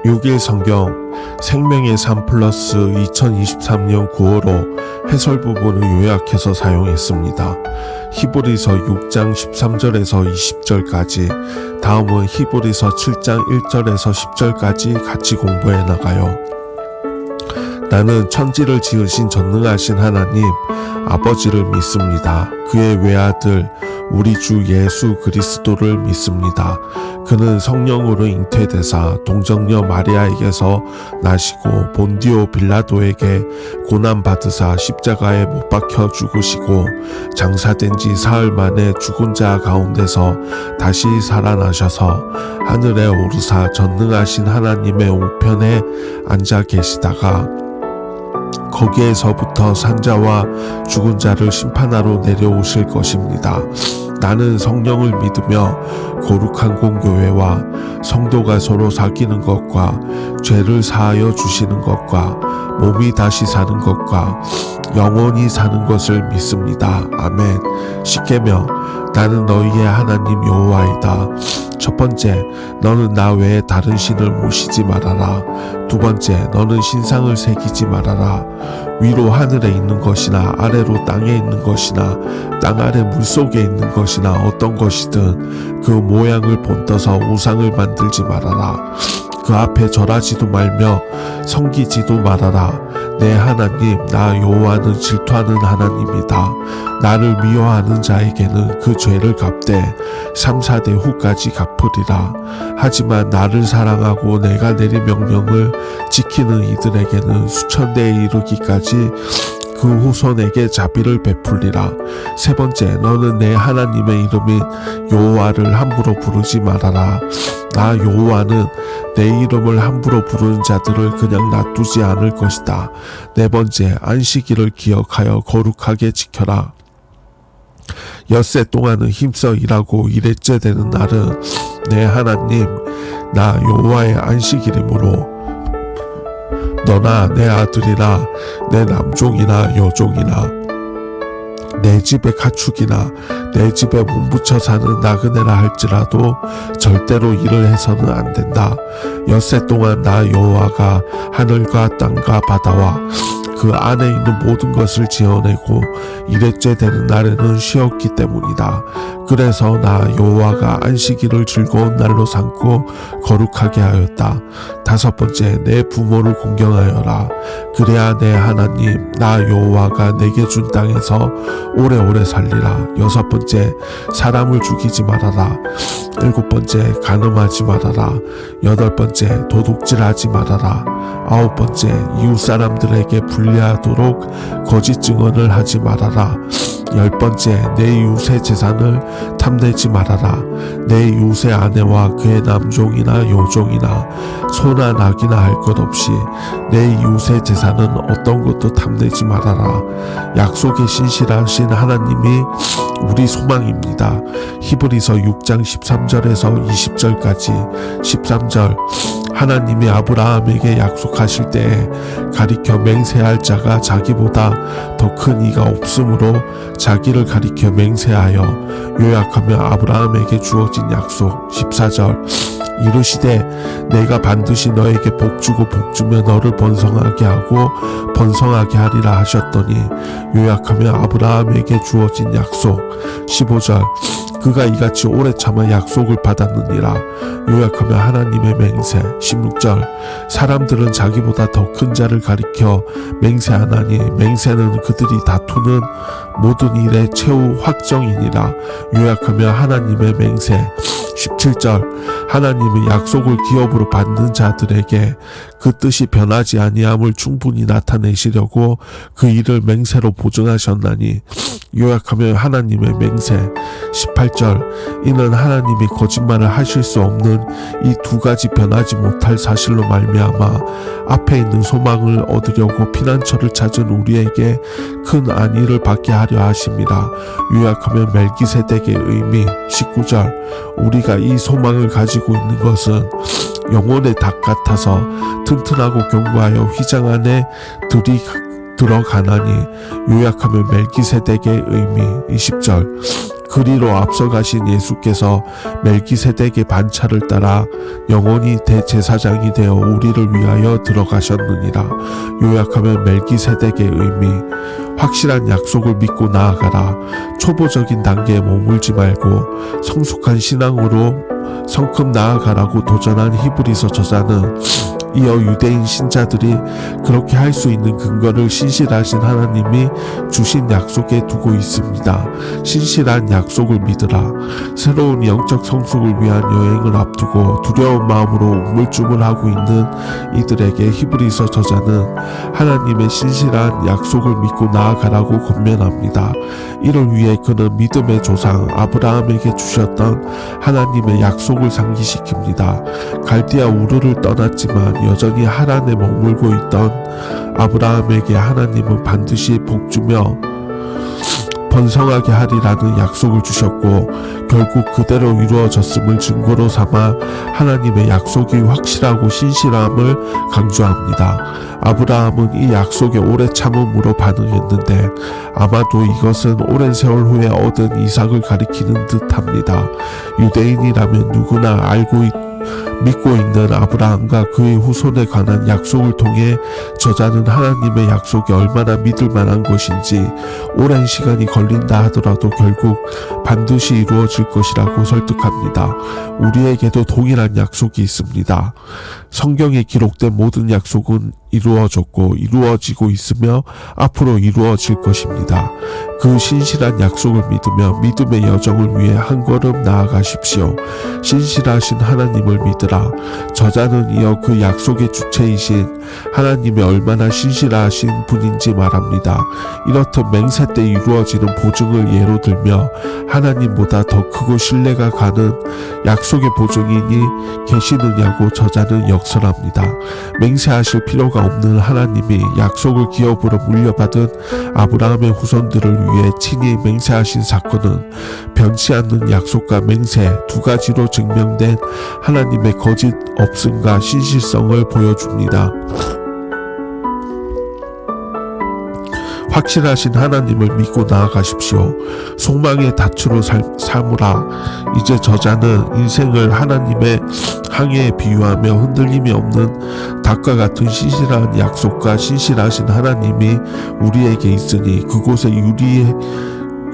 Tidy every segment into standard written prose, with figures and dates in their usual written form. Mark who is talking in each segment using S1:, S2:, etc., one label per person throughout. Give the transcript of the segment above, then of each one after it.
S1: 6일 성경 생명의 삶 플러스 2023년 9월호 해설 부분을 요약해서 사용했습니다. 히브리서 6장 13절에서 20절까지, 다음은 히브리서 7장 1절에서 10절까지 같이 공부해 나가요. 나는 천지를 지으신 전능하신 하나님 아버지를 믿습니다. 그의 외아들 우리 주 예수 그리스도를 믿습니다. 그는 성령으로 잉태되사 동정녀 마리아에게서 나시고 본디오 빌라도에게 고난받으사 십자가에 못 박혀 죽으시고 장사된 지 사흘 만에 죽은 자 가운데서 다시 살아나셔서 하늘에 오르사 전능하신 하나님의 우편에 앉아 계시다가 거기에서부터 산자와 죽은 자를 심판하러 내려오실 것입니다. 나는 성령을 믿으며 거룩한 공교회와 성도가 서로 사귀는 것과 죄를 사하여 주시는 것과 몸이 다시 사는 것과 영원히 사는 것을 믿습니다. 아멘. 십계명. 나는 너희의 하나님 여호와이다. 첫 번째, 너는 나 외에 다른 신을 모시지 말아라. 두 번째, 너는 신상을 새기지 말아라. 위로 하늘에 있는 것이나 아래로 땅에 있는 것이나 땅 아래 물속에 있는 것이나 어떤 것이든 그 모양을 본떠서 우상을 만들지 말아라. 그 앞에 절하지도 말며 섬기지도 말아라. 내 하나님 나 여호와는 질투하는 하나님이다. 나를 미워하는 자에게는 그 죄를 갚되 3, 4대 후까지 갚으리라. 하지만 나를 사랑하고 내가 내린 명령을 지키는 이들에게는 수천대에 이르기까지 그 후손에게 자비를 베풀리라. 세 번째, 너는 내 하나님의 이름인 여호와를 함부로 부르지 말아라. 나 여호와는 내 이름을 함부로 부르는 자들을 그냥 놔두지 않을 것이다. 네 번째, 안식일을 기억하여 거룩하게 지켜라. 엿새 동안은 힘써 일하고 일했째 되는 날은 내 하나님 나 여호와의 안식일이므로 너나 내 아들이나 내 남종이나 여종이나 내 집의 가축이나 내 집에 몸붙여 사는 나그네라 할지라도 절대로 일을 해서는 안 된다. 엿새 동안 나 여호와가 하늘과 땅과 바다와 그 안에 있는 모든 것을 지어내고 일회째 되는 날에는 쉬었기 때문이다. 그래서 나 여호와가 안식일을 즐거운 날로 삼고 거룩하게 하였다. 다섯 번째, 내 부모를 공경하여라. 그래야 내 하나님 나 여호와가 내게 준 땅에서 오래오래 살리라. 여섯 번째, 사람을 죽이지 말아라. 일곱 번째, 간음하지 말아라. 여덟 번째, 도둑질하지 말아라. 아홉 번째, 이웃 사람들에게 불리하도록 거짓 증언을 하지 말아라. 열 번째, 내 이웃의 재산을 탐내지 말아라. 내 이웃의 아내와 그의 남종이나 여종이나 소나 낙이나 할 것 없이 내 이웃의 재산은 어떤 것도 탐내지 말아라. 약속의 신실하신 하나님이 우리 소망입니다. 히브리서 6장 13절에서 20절까지. 13절, 하나님이 아브라함에게 약속하실 때에 가리켜 맹세할 자가 자기보다 더 큰 이가 없으므로 자기를 가리켜 맹세하여 요약하며 아브라함에게 주어진 약속. 14절, 이르시되 내가 반드시 너에게 복주고 복주며 너를 번성하게 하고 번성하게 하리라 하셨더니 요약하며 아브라함에게 주어진 약속. 15절, 그가 이같이 오래 참아 약속을 받았느니라. 요약하며 하나님의 맹세. 16절, 사람들은 자기보다 더 큰 자를 가리켜 맹세하나니 맹세는 그들이 다투는 모든 일의 최후 확정이니라. 요약하며 하나님의 맹세. 17절, 하나님은 약속을 기업으로 받는 자들에게 그 뜻이 변하지 아니함을 충분히 나타내시려고 그 일을 맹세로 보증하셨나니. 요약하며 하나님의 맹세. 18절, 이는 하나님이 거짓말을 하실 수 없는 이 두 가지 변하지 못할 사실로 말미암아 앞에 있는 소망을 얻으려고 피난처를 찾은 우리에게 큰 안위를 받게 하려 하심이라. 요약하며 멜기세덱의 의미. 19절, 우리가 이 소망을 가지고 있는 것은 영혼의 닭 같아서 튼튼하고 견고하여 휘장 안에 들어가나니. 요약하며 멜기세덱의 의미. 20절, 그리로 앞서가신 예수께서 멜기세덱의 반차를 따라 영원히 대제사장이 되어 우리를 위하여 들어가셨느니라. 요약하면 멜기세덱의 의미, 확실한 약속을 믿고 나아가라. 초보적인 단계에 머물지 말고 성숙한 신앙으로 성큼 나아가라고 도전한 히브리서 저자는 이어 유대인 신자들이 그렇게 할 수 있는 근거를 신실하신 하나님이 주신 약속에 두고 있습니다. 신실한 약속을 믿으라. 새로운 영적 성숙을 위한 여행을 앞두고 두려운 마음으로 우물쭈물하고 있는 이들에게 히브리서 저자는 하나님의 신실한 약속을 믿고 나아가라고 권면합니다. 이를 위해 그는 믿음의 조상 아브라함에게 주셨던 하나님의 약속을 상기시킵니다. 갈디아 우르를 떠났지만 여전히 하란에 머물고 있던 아브라함에게 하나님은 반드시 복주며 번성하게 하리라는 약속을 주셨고 결국 그대로 이루어졌음을 증거로 삼아 하나님의 약속이 확실하고 신실함을 강조합니다. 아브라함은 이 약속에 오래 참음으로 반응했는데 아마도 이것은 오랜 세월 후에 얻은 이삭을 가리키는 듯합니다. 유대인이라면 누구나 믿고 있는 아브라함과 그의 후손에 관한 약속을 통해 저자는 하나님의 약속이 얼마나 믿을 만한 것인지 오랜 시간이 걸린다 하더라도 결국 반드시 이루어질 것이라고 설득합니다. 우리에게도 동일한 약속이 있습니다. 성경에 기록된 모든 약속은 이루어졌고 이루어지고 있으며 앞으로 이루어질 것입니다. 그 신실한 약속을 믿으며 믿음의 여정을 위해 한 걸음 나아가십시오. 신실하신 하나님을 믿으라. 저자는 이어 그 약속의 주체이신 하나님이 얼마나 신실하신 분인지 말합니다. 이렇듯 맹세 때 이루어지는 보증을 예로 들며 하나님보다 더 크고 신뢰가 가는 약속의 보증인이 계시느냐고 저자는 역설합니다. 맹세하실 필요가 없는 하나님이 약속을 기업으로 물려받은 아브라함의 후손들을 위해 친히 맹세하신 사건은 변치 않는 약속과 맹세 두 가지로 증명된 하나님의 거짓 없음과 신실성을 보여줍니다. 확실하신 하나님을 믿고 나아가십시오. 소망의 닻으로 삼으라. 이제 저자는 인생을 하나님의 항해에 비유하며 흔들림이 없는 닭과 같은 신실한 약속과 신실하신 하나님이 우리에게 있으니 그곳에 유리의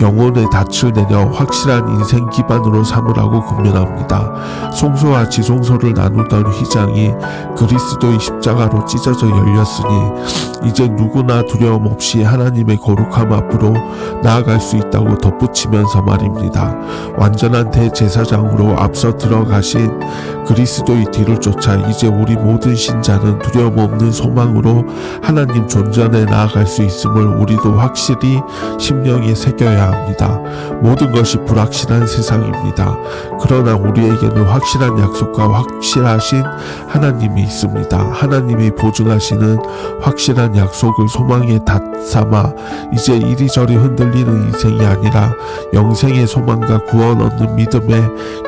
S1: 영혼의 닻을 내려 확실한 인생 기반으로 삼으라고 권면합니다. 송소와 지송소를 나누던 휘장이 그리스도의 십자가로 찢어져 열렸으니 이제 누구나 두려움 없이 하나님의 거룩함 앞으로 나아갈 수 있다고 덧붙이면서 말입니다. 완전한 대제사장으로 앞서 들어가신 그리스도의 뒤를 쫓아 이제 우리 모든 신자는 두려움 없는 소망으로 하나님 존전에 나아갈 수 있음을 우리도 확실히 심령에 새겨야 합니다. 모든 것이 불확실한 세상입니다. 그러나 우리에게는 확실한 약속과 확실하신 하나님이 있습니다. 하나님이 보증하시는 확실한 약속을 소망의 닷 삼아 이제 이리저리 흔들리는 인생이 아니라 영생의 소망과 구원 얻는 믿음에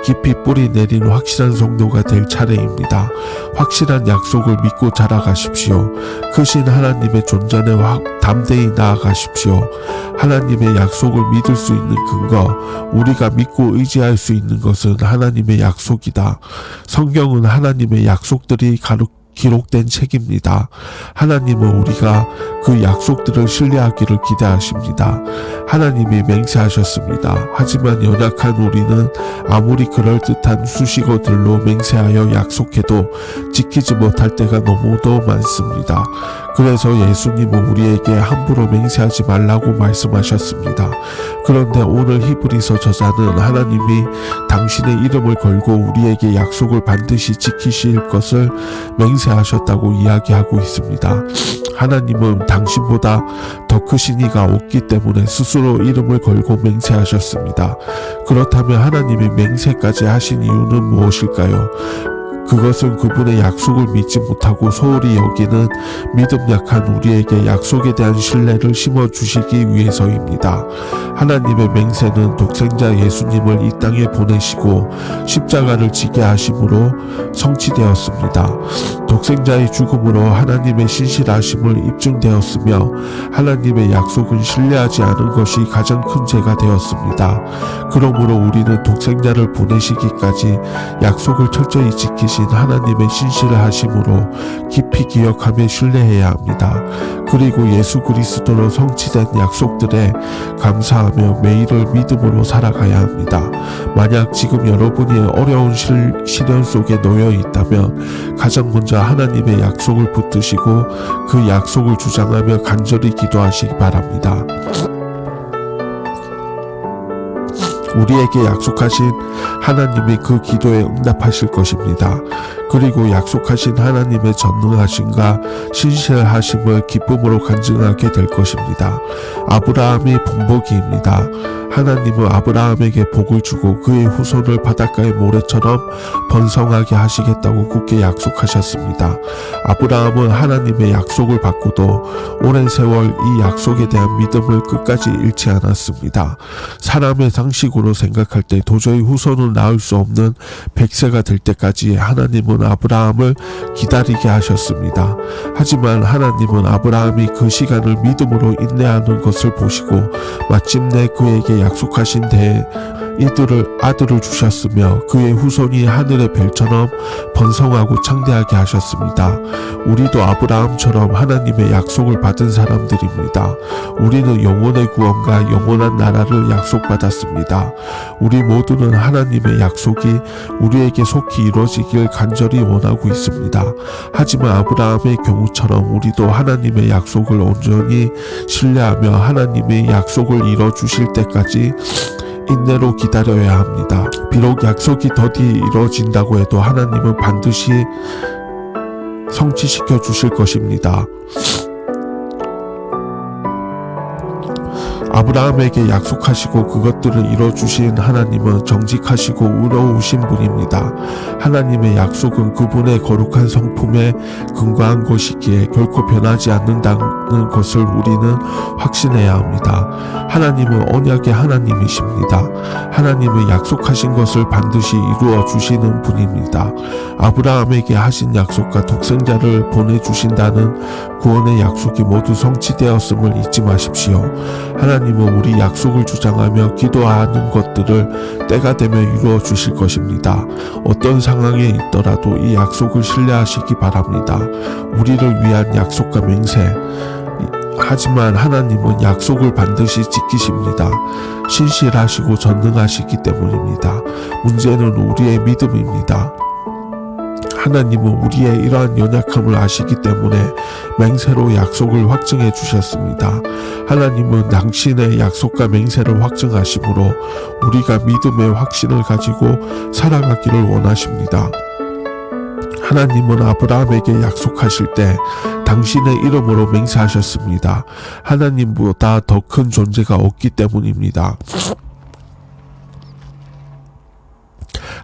S1: 깊이 뿌리 내린 확실한 성도가 될 차례입니다. 확실한 약속을 믿고 자라가십시오. 크신 하나님의 존전에 담대히 나아가십시오. 하나님의 약속을 믿을 수 있는 근거, 우리가 믿고 의지할 수 있는 것은 하나님의 약속이다. 성경은 하나님의 약속들이 기록된 책입니다. 하나님은 우리가 그 약속들을 신뢰하기를 기대하십니다. 하나님이 맹세하셨습니다. 하지만 연약한 우리는 아무리 그럴듯한 수식어들로 맹세하여 약속해도 지키지 못할 때가 너무도 많습니다. 그래서 예수님은 우리에게 함부로 맹세하지 말라고 말씀하셨습니다. 그런데 오늘 히브리서 저자는 하나님이 당신의 이름을 걸고 우리에게 약속을 반드시 지키실 것을 맹세하셨다고 이야기하고 있습니다. 하나님은 당신보다 더 크신 이가 없기 때문에 스스로 이름을 걸고 맹세하셨습니다. 그렇다면 하나님이 맹세까지 하신 이유는 무엇일까요? 그것은 그분의 약속을 믿지 못하고 소홀히 여기는 믿음 약한 우리에게 약속에 대한 신뢰를 심어주시기 위해서입니다. 하나님의 맹세는 독생자 예수님을 이 땅에 보내시고 십자가를 지게 하심으로 성취되었습니다. 독생자의 죽음으로 하나님의 신실하심을 입증되었으며 하나님의 약속은 신뢰하지 않은 것이 가장 큰 죄가 되었습니다. 그러므로 우리는 독생자를 보내시기까지 약속을 철저히 지키신 하나님의 신실하심으로 깊이 기억하며 신뢰해야 합니다. 그리고 예수 그리스도로 성취된 약속들에 감사하며 매일을 믿음으로 살아가야 합니다. 만약 지금 여러분이 어려운 시련 속에 놓여 있다면 가장 먼저 하나님의 약속을 붙드시고 그 약속을 주장하며 간절히 기도하시기 바랍니다. 우리에게 약속하신 하나님이 그 기도에 응답하실 것입니다. 그리고 약속하신 하나님의 전능하심과 신실하심을 기쁨으로 간증하게 될 것입니다. 아브라함이 본보기입니다. 하나님은 아브라함에게 복을 주고 그의 후손을 바닷가의 모래처럼 번성하게 하시겠다고 굳게 약속하셨습니다. 아브라함은 하나님의 약속을 받고도 오랜 세월 이 약속에 대한 믿음을 끝까지 잃지 않았습니다. 사람의 상식으로 생각할 때 도저히 후손을 낳을 수 없는 100세가 될 때까지 하나님은 아브라함을 기다리게 하셨습니다. 하지만 하나님은 아브라함이 그 시간을 믿음으로 인내하는 것을 보시고 마침내 그에게 약속하신 대에 아들을 주셨으며 그의 후손이 하늘의 별처럼 번성하고 창대하게 하셨습니다. 우리도 아브라함처럼 하나님의 약속을 받은 사람들입니다. 우리는 영혼의 구원과 영원한 나라를 약속받았습니다. 우리 모두는 하나님의 약속이 우리에게 속히 이루어지길 간절히 원하고 있습니다. 하지만 아브라함의 경우처럼 우리도 하나님의 약속을 온전히 신뢰하며 하나님의 약속을 이뤄주실 때까지 인내로 기다려야 합니다. 비록 약속이 더디 이루어진다고 해도 하나님은 반드시 성취시켜 주실 것입니다. 아브라함에게 약속하시고 그것들을 이뤄주신 하나님은 정직하시고 의로우신 분입니다. 하나님의 약속은 그분의 거룩한 성품에 근거한 것이기에 결코 변하지 않는다는 것을 우리는 확신해야 합니다. 하나님은 언약의 하나님이십니다. 하나님은 약속하신 것을 반드시 이루어 주시는 분입니다. 아브라함에게 하신 약속과 독생자를 보내주신다는 구원의 약속이 모두 성취되었음을 잊지 마십시오. 하나님은 우리 약속을 주장하며 기도하는 것들을 때가 되면 이루어 주실 것입니다. 어떤 상황에 있더라도 이 약속을 신뢰하시기 바랍니다. 우리를 위한 약속과 맹세. 하지만 하나님은 약속을 반드시 지키십니다. 신실하시고 전능하시기 때문입니다. 문제는 우리의 믿음입니다. 하나님은 우리의 이러한 연약함을 아시기 때문에 맹세로 약속을 확증해 주셨습니다. 하나님은 당신의 약속과 맹세를 확증하심으로 우리가 믿음의 확신을 가지고 살아가기를 원하십니다. 하나님은 아브라함에게 약속하실 때 당신의 이름으로 맹세하셨습니다. 하나님보다 더 큰 존재가 없기 때문입니다.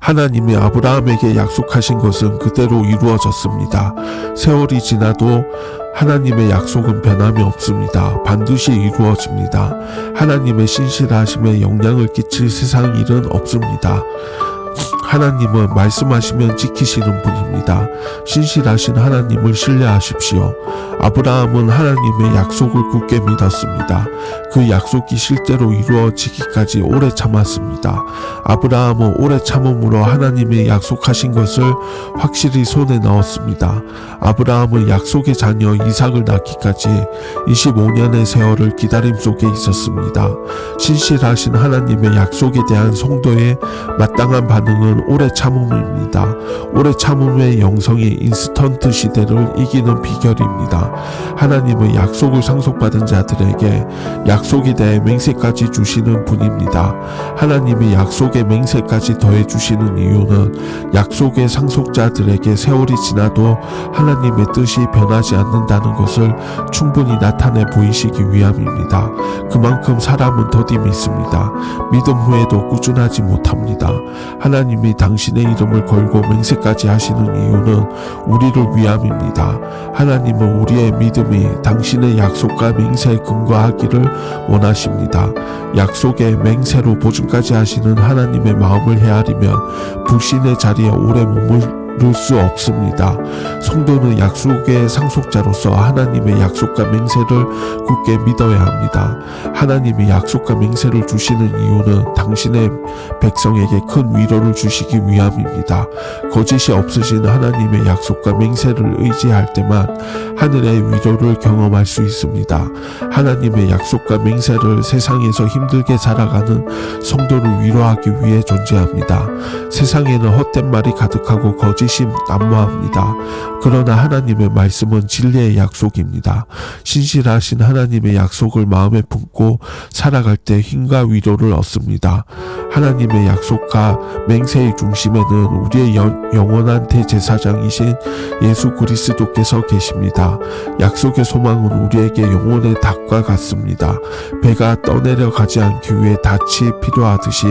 S1: 하나님이 아브라함에게 약속하신 것은 그대로 이루어졌습니다. 세월이 지나도 하나님의 약속은 변함이 없습니다. 반드시 이루어집니다. 하나님의 신실하심에 영향을 끼칠 세상 일은 없습니다. 하나님은 말씀하시면 지키시는 분입니다. 신실하신 하나님을 신뢰하십시오. 아브라함은 하나님의 약속을 굳게 믿었습니다. 그 약속이 실제로 이루어지기까지 오래 참았습니다. 아브라함은 오래 참음으로 하나님의 약속하신 것을 확실히 손에 넣었습니다. 아브라함은 약속의 자녀 이삭을 낳기까지 25년의 세월을 기다림 속에 있었습니다. 신실하신 하나님의 약속에 대한 성도의 마땅한 반응은 오래 참음입니다. 오래 참음의 영성이 인스턴트 시대를 이기는 비결입니다. 하나님은 약속을 상속받은 자들에게 약속에 대해 맹세까지 주시는 분입니다. 하나님이 약속의 맹세까지 더해 주시는 이유는 약속의 상속자들에게 세월이 지나도 하나님의 뜻이 변하지 않는다는 것을 충분히 나타내 보이시기 위함입니다. 그만큼 사람은 더디 믿습니다. 믿음 후에도 꾸준하지 못합니다. 하나님이 당신의 이름을 걸고 맹세까지 하시는 이유는 우리를 위함입니다. 하나님은 우리의 믿음이 당신의 약속과 맹세에 근거하기를 원하십니다. 약속의 맹세로 보증까지 하시는 하나님의 마음을 헤아리면 불신의 자리에 오래 수 없습니다. 성도는 약속의 상속자로서 하나님의 약속과 맹세를 굳게 믿어야 합니다. 하나님이 약속과 맹세를 주시는 이유는 당신의 백성에게 큰 위로를 주시기 위함입니다. 거짓이 없으신 하나님의 약속과 맹세를 의지할 때만 하늘의 위로를 경험할 수 있습니다. 하나님의 약속과 맹세를 세상에서 힘들게 살아가는 성도를 위로하기 위해 존재합니다. 세상에는 헛된 말이 가득하고 거짓이 난무합니다. 그러나 하나님의 말씀은 진리의 약속입니다. 신실하신 하나님의 약속을 마음에 품고 살아갈 때 힘과 위로를 얻습니다. 하나님의 약속과 맹세의 중심에는 우리의 영원한 대제사장이신 예수 그리스도께서 계십니다. 약속의 소망은 우리에게 영혼의 닭과 같습니다. 배가 떠내려가지 않기 위해 닻이 필요하듯이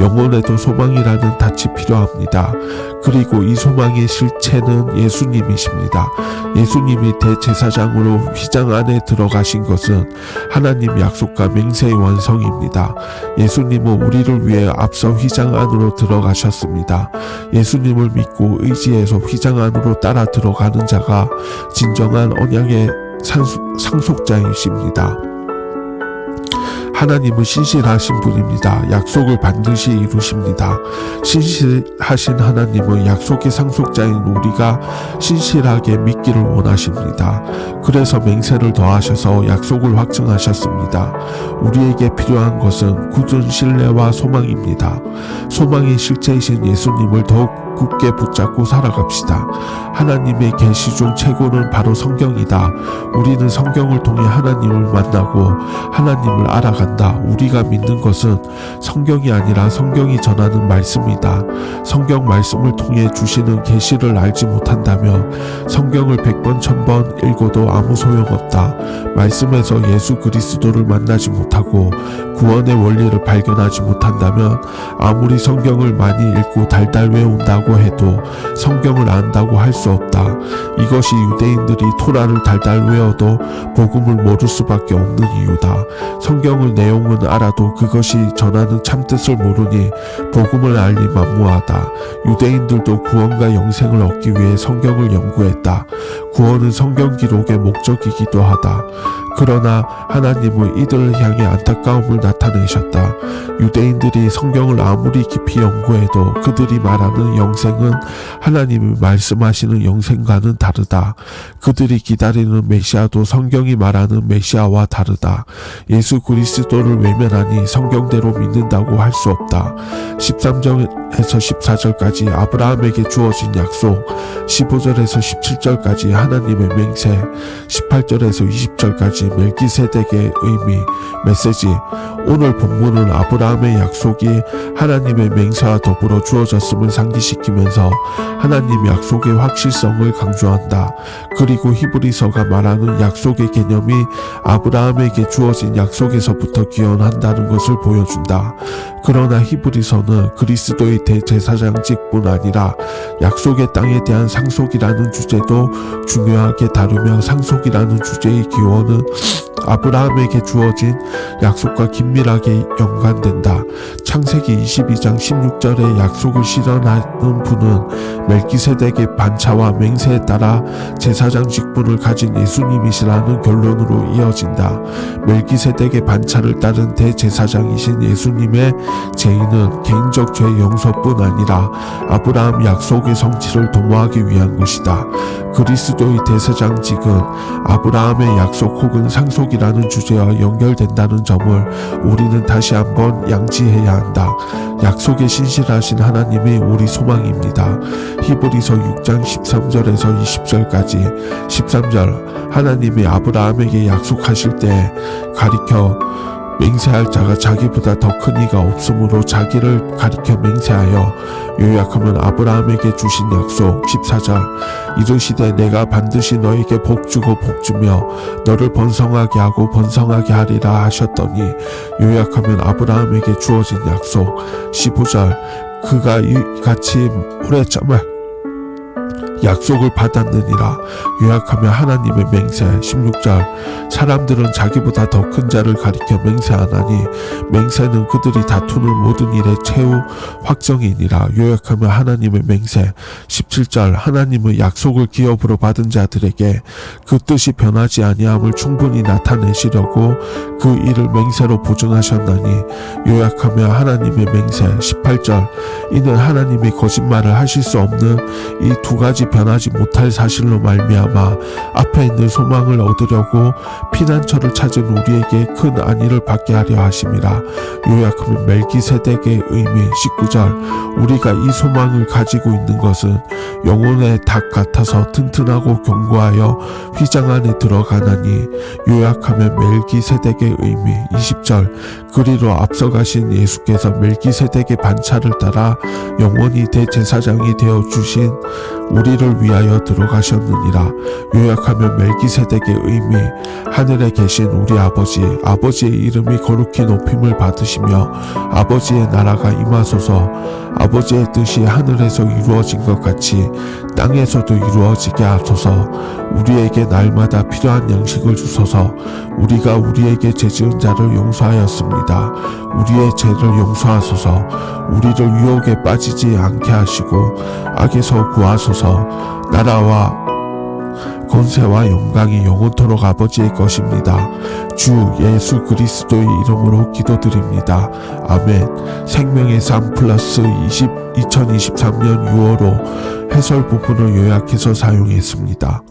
S1: 영혼에도 소망이라는 닻이 필요합니다. 그리고 이 소망의 실체는 예수님이십니다. 예수님이 대제사장으로 휘장 안에 들어가신 것은 하나님 약속과 맹세의 완성입니다. 예수님은 우리를 위해 앞서 휘장 안으로 들어가셨습니다. 예수님을 믿고 의지해서 휘장 안으로 따라 들어가는 자가 진정한 언약의 상속자이십니다. 하나님은 신실하신 분입니다. 약속을 반드시 이루십니다. 신실하신 하나님은 약속의 상속자인 우리가 신실하게 믿기를 원하십니다. 그래서 맹세를 더하셔서 약속을 확증하셨습니다. 우리에게 필요한 것은 굳은 신뢰와 소망입니다. 소망의 실체이신 예수님을 더욱 굳게 붙잡고 살아갑시다. 하나님의 계시 중 최고는 바로 성경이다. 우리는 성경을 통해 하나님을 만나고 하나님을 알아간다. 우리가 믿는 것은 성경이 아니라 성경이 전하는 말씀이다. 성경 말씀을 통해 주시는 계시를 알지 못한다면 성경을 100번 1000번 읽어도 아무 소용없다. 말씀에서 예수 그리스도를 만나지 못하고 구원의 원리를 발견하지 못한다면 아무리 성경을 많이 읽고 달달 외운다고 해도 성경을 안다고 할 수 없다. 이것이 유대인들이 토라를 달달 외워도 복음을 모를 수밖에 없는 이유다. 성경의 내용은 알아도 그것이 전하는 참뜻을 모르니 복음을 알리 만무하다. 유대인들도 구원과 영생을 얻기 위해 성경을 연구했다. 구원은 성경 기록의 목적이기도 하다. 그러나 하나님은 이들을 향해 안타까움을 나타내셨다. 유대인들이 성경을 아무리 깊이 연구해도 그들이 말하는 영생은 하나님이 말씀하시는 영생과는 다르다. 그들이 기다리는 메시아도 성경이 말하는 메시아와 다르다. 예수 그리스도를 외면하니 성경대로 믿는다고 할 수 없다. 13절에서 14절까지 아브라함에게 주어진 약속, 15절에서 17절까지 하나님의 맹세, 18절에서 20절까지 멜기세덱의 의미, 메시지. 오늘 본문은 아브라함의 약속이 하나님의 맹세와 더불어 주어졌음을 상기시키면서 하나님 약속의 확실성을 강조한다. 그리고 히브리서가 말하는 약속의 개념이 아브라함에게 주어진 약속에서부터 기원한다는 것을 보여준다. 그러나 히브리서는 그리스도의 대제사장직뿐 아니라 약속의 땅에 대한 상속이라는 주제도 중요하게 다루며 상속이라는 주제의 기원은 아브라함에게 주어진 약속과 긴밀하게 연관된다. 창세기 22장 16절의 약속을 실현하는 분은 멜기세덱의 반차와 맹세에 따라 제사장 직분을 가진 예수님이시라는 결론으로 이어진다. 멜기세덱의 반차를 따른 대제사장이신 예수님의 제의는 개인적 죄 용서뿐 아니라 아브라함 약속의 성취를 도모하기 위한 것이다. 그리스도의 대제사장직은 아브라함의 약속 혹은 상속이라는 주제와 연결된다는 점을 우리는 다시 한번 양지해야 한다. 약속에 신실하신 하나님이 우리 소망입니다. 히브리서 6장 13절에서 20절까지 13절 하나님이 아브라함에게 약속하실 때 가리켜 맹세할 자가 자기보다 더 큰 이가 없으므로 자기를 가리켜 맹세하여 요약하면 아브라함에게 주신 약속. 14절 이르시되 내가 반드시 너에게 복주고 복주며 너를 번성하게 하고 번성하게 하리라 하셨더니 요약하면 아브라함에게 주어진 약속. 15절 그가 이같이 오래점을 약속을 받았느니라. 요약하며 하나님의 맹세. 16절 사람들은 자기보다 더 큰 자를 가리켜 맹세하나니 맹세는 그들이 다투는 모든 일의 최후 확정이니라. 요약하며 하나님의 맹세. 17절 하나님의 약속을 기업으로 받은 자들에게 그 뜻이 변하지 아니함을 충분히 나타내시려고 그 일을 맹세로 보증하셨나니 요약하며 하나님의 맹세. 18절 이는 하나님이 거짓말을 하실 수 없는 이 두 가지 변하지 못할 사실로 말미암아 앞에 있는 소망을 얻으려고 피난처를 찾은 우리에게 큰 안위를 받게 하려 하심이라. 요약하며 멜기세덱의 의미. 19절 우리가 이 소망을 가지고 있는 것은 영혼의 닭 같아서 튼튼하고 견고하여 휘장 안에 들어가나니 요약하며 멜기세덱의 의미. 20절 그리로 앞서가신 예수께서 멜기세덱의 반차를 따라 영원히 대제사장이 되어 주신 우리를 위하여 들어가셨느니라. 요약하며 멜기세덱의 의미. 하늘에 계신 우리 아버지의 이름이 거룩히 높임을 받으시며 아버지의 나라가 임하소서. 아버지의 뜻이 하늘에서 이루어진 것 같이 땅에서도 이루어지게 하소서. 우리에게 날마다 필요한 양식을 주소서. 우리가 우리에게 죄지은 자를 용서하였습니다. 우리의 죄를 용서하소서. 우리를 유혹에 빠지지 않게 하시고 악에서 구하소서. 나라와 권세와 영광이 영원토록 아버지의 것입니다. 주 예수 그리스도의 이름으로 기도드립니다. 아멘. 생명의 삶 플러스 2023년 6월호 해설 부분을 요약해서 사용했습니다.